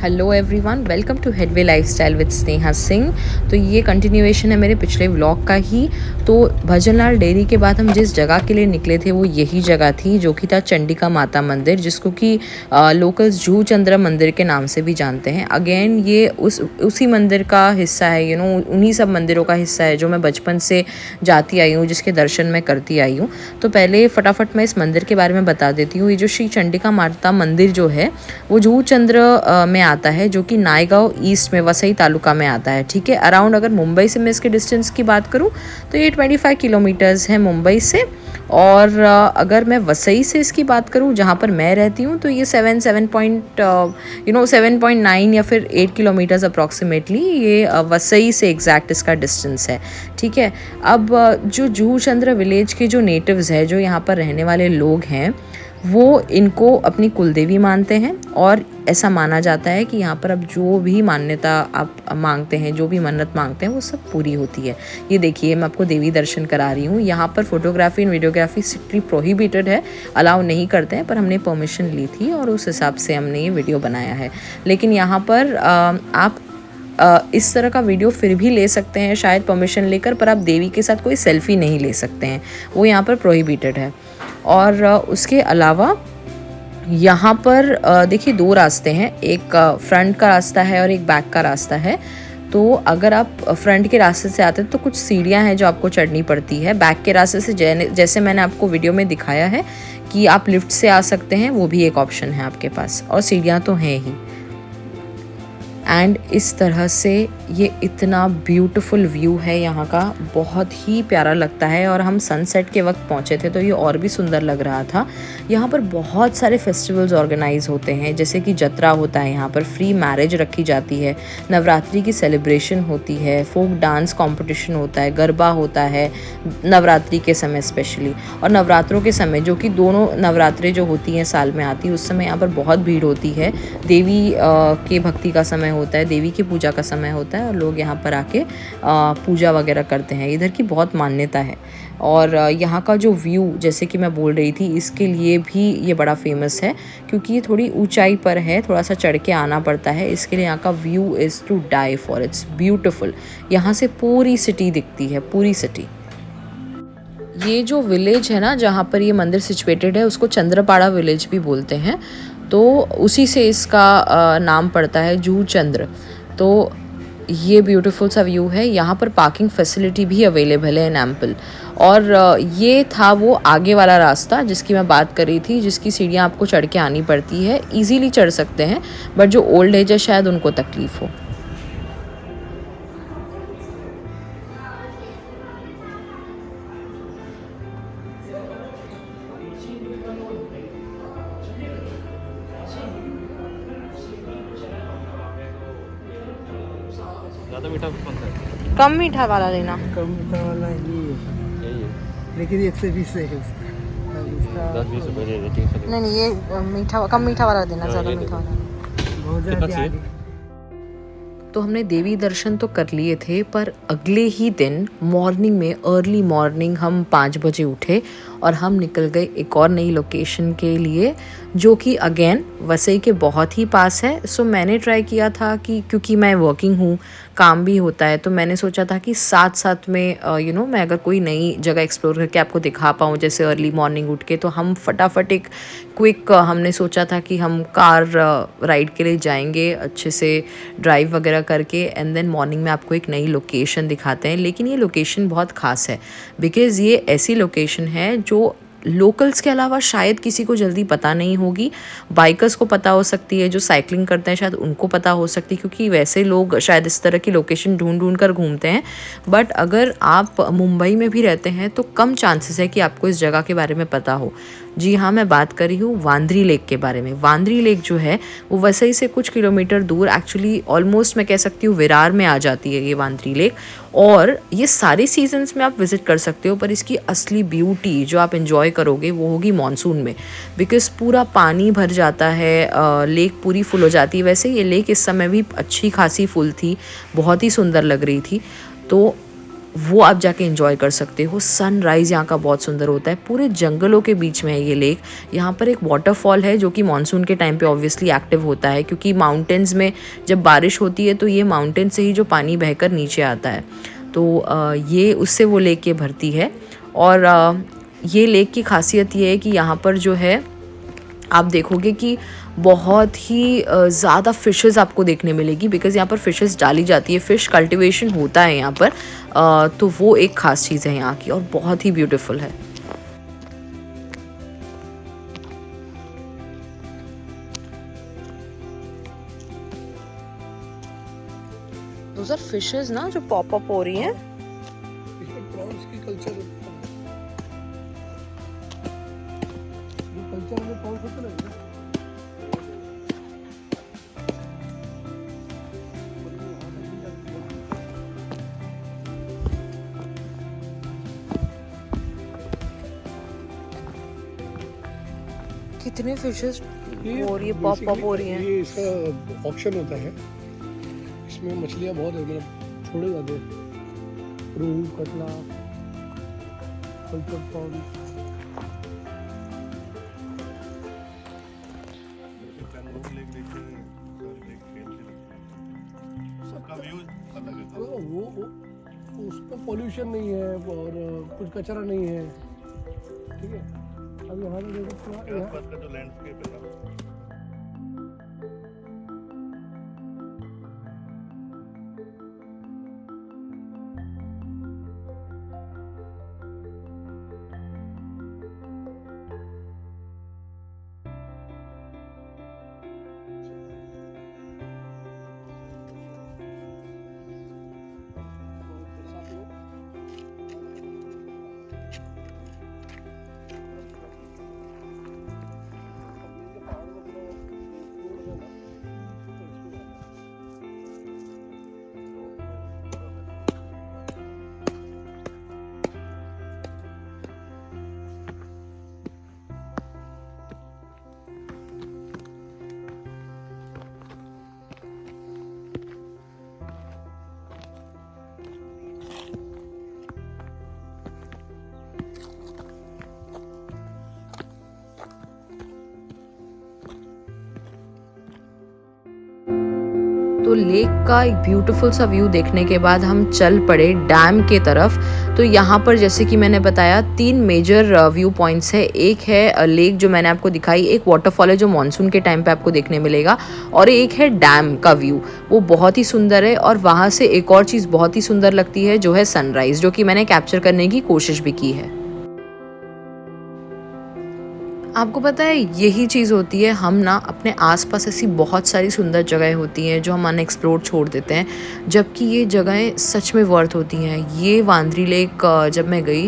Hello everyone, welcome to Headway Lifestyle with Sneha Singh. तो ये continuation है मेरे पिछले व्लॉग का ही। तो भजनलाल डेयरी के बाद हम जिस जगह के लिए निकले थे वो यही जगह थी, जो कि था चंडिका माता मंदिर, जिसको कि लोकल्स जूह चंद्र मंदिर के नाम से भी जानते हैं। अगेन ये उसी मंदिर का हिस्सा है, उन्हीं सब मंदिरों का हिस्सा है जो मैं बचपन से जाती आई हूँ, जिसके दर्शन मैं करती आई हूँ। तो पहले फटाफट मैं इस मंदिर के बारे में बता देती हूँ। ये जो श्री चंडिका माता मंदिर जो है वो जूह चंद्र में आता है, जो कि नायगांव ईस्ट में वसई तालुका में आता है। ठीक है, अराउंड अगर मुंबई से मैं इसके डिस्टेंस की बात करूं तो ये 25 किलोमीटर्स है मुंबई से। और अगर मैं वसई से इसकी बात करूं, जहां पर मैं रहती हूं, तो ये 7.9 या फिर 8 किलोमीटर्स अप्रॉक्सीमेटली ये वसई से एग्जैक्ट इसका डिस्टेंस है। ठीक है, अब जो जूह चंद्र विलेज के जो नेटिव्स है, जो यहाँ पर रहने वाले लोग हैं, वो इनको अपनी कुलदेवी मानते हैं। और ऐसा माना जाता है कि यहाँ पर अब जो भी मान्यता आप मांगते हैं, जो भी मन्नत मांगते हैं, वो सब पूरी होती है। ये देखिए, मैं आपको देवी दर्शन करा रही हूँ। यहाँ पर photography and videography strictly prohibited है, अलाउ नहीं करते हैं, पर हमने परमिशन ली थी और उस हिसाब से हमने ये वीडियो बनाया है। लेकिन यहाँ पर आप इस तरह का वीडियो फिर भी ले सकते हैं शायद परमिशन लेकर, पर आप देवी के साथ कोई सेल्फी नहीं ले सकते हैं, वो यहाँ पर प्रोहिबिटेड है। और उसके अलावा यहाँ पर देखिए 2 रास्ते हैं, एक फ्रंट का रास्ता है और एक बैक का रास्ता है। तो अगर आप फ्रंट के रास्ते से आते हैं तो कुछ सीढ़ियाँ हैं जो आपको चढ़नी पड़ती है। बैक के रास्ते से जैसे मैंने आपको वीडियो में दिखाया है कि आप लिफ्ट से आ सकते हैं, वो भी एक ऑप्शन है आपके पास, और सीढ़ियाँ तो हैं ही। एंड इस तरह से ये इतना ब्यूटीफुल व्यू है यहाँ का, बहुत ही प्यारा लगता है। और हम सनसेट के वक्त पहुँचे थे तो ये और भी सुंदर लग रहा था। यहाँ पर बहुत सारे फेस्टिवल्स ऑर्गेनाइज होते हैं, जैसे कि जत्रा होता है, यहाँ पर फ्री मैरिज रखी जाती है, नवरात्रि की सेलिब्रेशन होती है, फोक डांस कंपटीशन होता है, गरबा होता है नवरात्रि के समय स्पेशली। और नवरात्रों के समय, जो कि दोनों नवरात्रे जो होती हैं साल में आती है, उस समय यहाँ पर बहुत भीड़ होती है। देवी के भक्ति का समय होता है, देवी की पूजा का समय होता है, और लोग यहाँ पर आके पूजा वगैरह करते हैं। इधर की बहुत मान्यता है। और यहाँ का जो व्यू, जैसे कि मैं बोल रही थी, इसके लिए भी ये बड़ा फेमस है, क्योंकि ये थोड़ी ऊंचाई पर है, थोड़ा सा चढ़ के आना पड़ता है। इसके लिए यहाँ का view is to die for, it's beautiful. यहाँ से पूरी सिटी दिखती है, पूरी सिटी। ये जो विलेज है ना, जहाँ पर ये मंदिर सिचुएटेड है, उसको चंद्रपाड़ा विलेज भी बोलते हैं। तो उसी से इसका नाम पड़ता है जूह चंद्र। तो ये ब्यूटीफुल सा व्यू है। यहाँ पर पार्किंग फैसिलिटी भी अवेलेबल है इन एम्पल। और ये था वो आगे वाला रास्ता जिसकी मैं बात कर रही थी, जिसकी सीढ़ियाँ आपको चढ़ के आनी पड़ती है। ईजीली चढ़ सकते हैं, बट जो ओल्ड एज है शायद उनको तकलीफ़ हो। ज़्यादा मीठा कौन सा है? कम मीठा वाला लेना। कम मीठा वाला ये है, यही है। लेकिन 120 है उसका। अब इसका 10-20 रुपये दे देती नहीं, ये मीठा, कम मीठा वाला देना, ज़्यादा मीठा वाला नहीं। बहुत कितना ज़्यादा चाहिए? आगे। तो हमने देवी दर्शन तो कर लिए थे, पर अगले ही दिन मॉर्निंग में, अर्ली मॉर्निंग, हम 5 बजे उठे और हम निकल गए एक और नई लोकेशन के लिए, जो कि अगेन वसई के बहुत ही पास है। सो मैंने ट्राई किया था कि, क्योंकि मैं वर्किंग हूँ, काम भी होता है, तो मैंने सोचा था कि साथ साथ में मैं अगर कोई नई जगह एक्सप्लोर करके आपको दिखा पाऊँ, जैसे अर्ली मॉर्निंग उठ के, तो हम फटाफट एक क्विक, हमने सोचा था कि हम कार राइड के लिए जाएंगे, अच्छे से ड्राइव वगैरह करके, एंड देन मॉर्निंग में आपको एक नई लोकेशन दिखाते हैं। लेकिन ये लोकेशन बहुत ख़ास है, बिकॉज़ ये ऐसी लोकेशन है जो लोकल्स के अलावा शायद किसी को जल्दी पता नहीं होगी। बाइकर्स को पता हो सकती है, जो साइकिलिंग करते हैं शायद उनको पता हो सकती है, क्योंकि वैसे लोग शायद इस तरह की लोकेशन ढूंढ ढूंढ कर घूमते हैं। बट अगर आप मुंबई में भी रहते हैं तो कम चांसेस है कि आपको इस जगह के बारे में पता हो। जी हाँ, मैं बात कर रही हूँ वांद्री लेक के बारे में। वांद्री लेक जो है वो वसई से कुछ किलोमीटर दूर, एक्चुअली ऑलमोस्ट मैं कह सकती हूँ विरार में आ जाती है ये वांद्री लेक। और ये सारे सीजन्स में आप विज़िट कर सकते हो, पर इसकी असली ब्यूटी जो आप एंजॉय करोगे वो होगी मॉनसून में, बिकॉज़ पूरा पानी भर जाता है, लेक पूरी फुल हो जाती है। वैसे ये लेक इस समय भी अच्छी खासी फुल थी, बहुत ही सुंदर लग रही थी। तो वो आप जाके एंजॉय कर सकते हो। सनराइज़ यहाँ का बहुत सुंदर होता है, पूरे जंगलों के बीच में है ये लेक। यहाँ पर एक वाटरफॉल है जो कि मानसून के टाइम पे ऑब्वियसली एक्टिव होता है, क्योंकि माउंटेन्स में जब बारिश होती है तो ये माउंटेन से ही जो पानी बहकर नीचे आता है, तो ये उससे वो लेक ये भरती है। और ये लेक की खासियत ये है कि यहाँ पर जो है आप देखोगे कि बहुत ही ज़्यादा फ़िशेस आपको देखने मिलेगी, बिकॉज़ यहाँ पर फ़िशेस डाली जाती है, फ़िश कल्टीवेशन होता है यहाँ पर। तो वो एक ख़ास चीज़ है यहाँ की और बहुत ही ब्यूटीफुल है। Those are fishes ना जो पॉप अप हो रही हैं। इसमें प्रॉन्स की कल्चर में प्रॉन्स होते हैं ना। कितने फिशेस हो रही है, पॉप अप हो रही हैं। ये इसका ऑक्शन होता है, इसमें मछलियाँ बहुत है, मतलब छोड़े जाते हैं, रोहू, कतला, कल्चर प्रॉन्स। वो उसमें पॉल्यूशन नहीं है और कुछ कचरा नहीं है, ठीक है। अब यहाँ पे देखो आसपास का जो लैंडस्केप है ना, तो लेक का एक ब्यूटीफुल सा व्यू देखने के बाद हम चल पड़े डैम के तरफ। तो यहाँ पर जैसे कि मैंने बताया 3 मेजर व्यू पॉइंट्स है। एक है लेक जो मैंने आपको दिखाई, एक वाटरफॉल है जो मानसून के टाइम पे आपको देखने मिलेगा, और एक है डैम का व्यू, वो बहुत ही सुंदर है। और वहाँ से एक और चीज़ बहुत ही सुंदर लगती है जो है सनराइज़, जो कि मैंने कैप्चर करने की कोशिश भी की है। आपको पता है यही चीज़ होती है, हम ना अपने आसपास ऐसी बहुत सारी सुंदर जगहें होती हैं जो हम अनएक्सप्लोर्ड छोड़ देते हैं, जबकि ये जगहें सच में वर्थ होती हैं। ये वांद्री लेक जब मैं गई,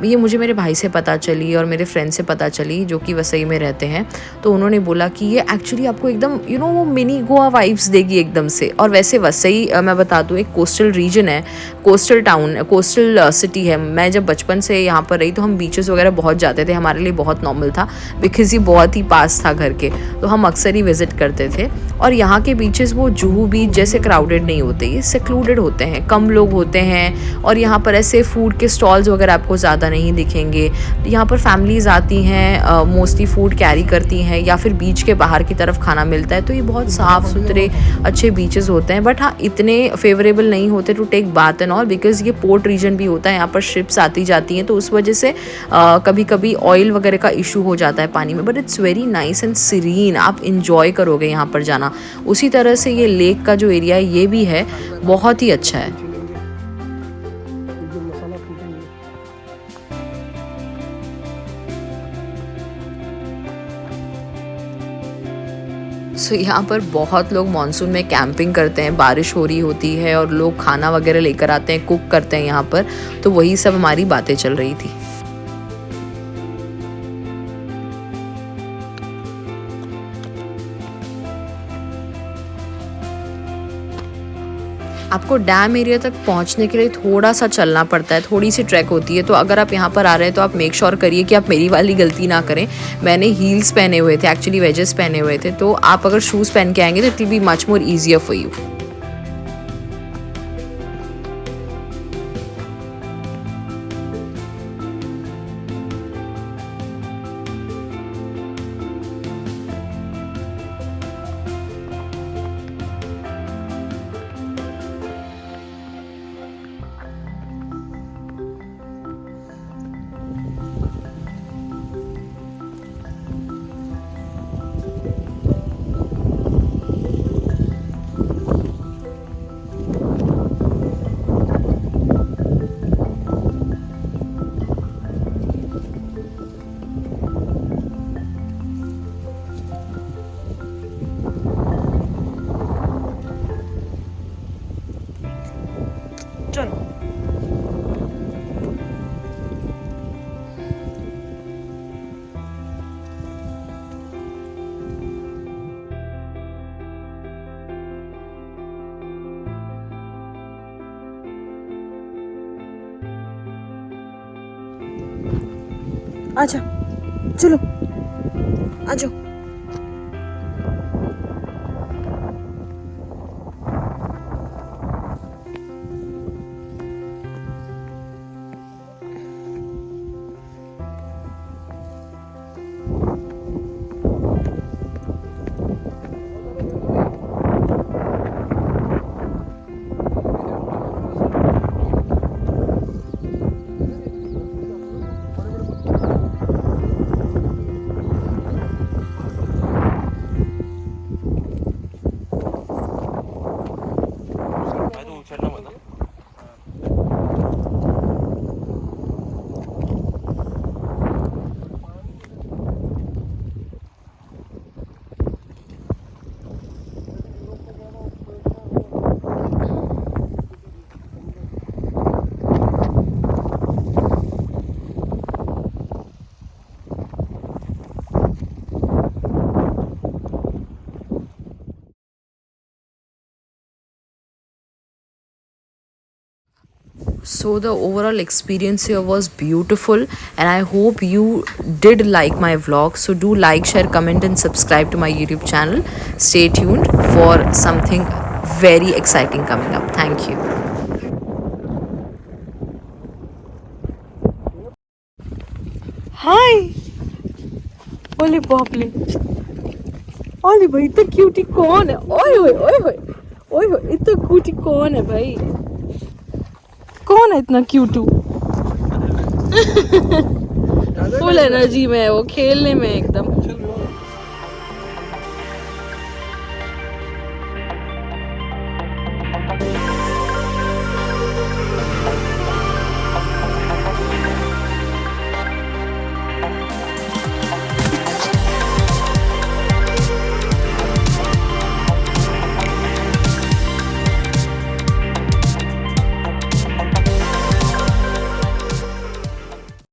ये मुझे मेरे भाई से पता चली और मेरे फ्रेंड से पता चली जो कि वसई में रहते हैं। तो उन्होंने बोला कि ये एक्चुअली आपको एकदम वो मिनी गोवा वाइब्स देगी एकदम से। और वैसे वसई मैं बता दूँ एक कोस्टल रीजन है, कोस्टल टाउन, कोस्टल सिटी है। मैं जब बचपन से यहाँ पर रही तो हम बीचेस वगैरह बहुत जाते थे, हमारे लिए बहुत नॉर्मल था, बिकॉज ये बहुत ही पास था घर के, तो हम अक्सर ही विजिट करते थे। और यहाँ के बीचेस वो जुहू बीच जैसे क्राउडेड नहीं होते, ये सेक्लूडेड होते हैं, कम लोग होते हैं। और यहाँ पर ऐसे फूड के स्टॉल्स वगैरह आपको ज़्यादा नहीं दिखेंगे। यहाँ पर फैमिलीज़ आती हैं, मोस्टली फूड कैरी करती हैं, या फिर बीच के बाहर की तरफ खाना मिलता है। तो ये बहुत साफ़ सुथरे अच्छे बीचेस होते हैं, बट हाँ इतने फेवरेबल नहीं होते to take bath and all, because ये पोर्ट रीजन भी होता है, यहाँ पर शिप्स आती जाती हैं, तो उस वजह से कभी कभी ऑयल वगैरह का इशू हो जाता है पानी में। But it's very nice and serine, आप इंजॉय करोगे यहाँ पर जाना। उसी तरह से ये लेक का जो एरिया है ये भी है, बहुत ही अच्छा है। सो यहाँ पर बहुत लोग मानसून में कैंपिंग करते हैं, बारिश हो रही होती है और लोग खाना वगैरह लेकर आते हैं, कुक करते हैं यहाँ पर। तो वही सब हमारी बातें चल रही थी। आपको डैम एरिया तक पहुंचने के लिए थोड़ा सा चलना पड़ता है, थोड़ी सी ट्रैक होती है। तो अगर आप यहाँ पर आ रहे हैं तो आप मेक श्योर करिए कि आप मेरी वाली गलती ना करें। मैंने हील्स पहने हुए थे, एक्चुअली वेजेस पहने हुए थे, तो आप अगर शूज़ पहन के आएंगे तो it will be much more easier for you. आजा, चलो आ जाओ। उचलना मत So the overall experience here was beautiful, and I hope you did like my vlog. So do like, share, comment and subscribe to my YouTube channel. Stay tuned for something very exciting coming up. Thank you. Hi. ओले बाप ले, ओले भाई इतना cutie कौन है? ओए होए ओए होए ओए होए, इतना क्यूटी कौन है भाई? कौन है इतना क्यूटू? फुल एनर्जी में है वो, खेलने में एकदम।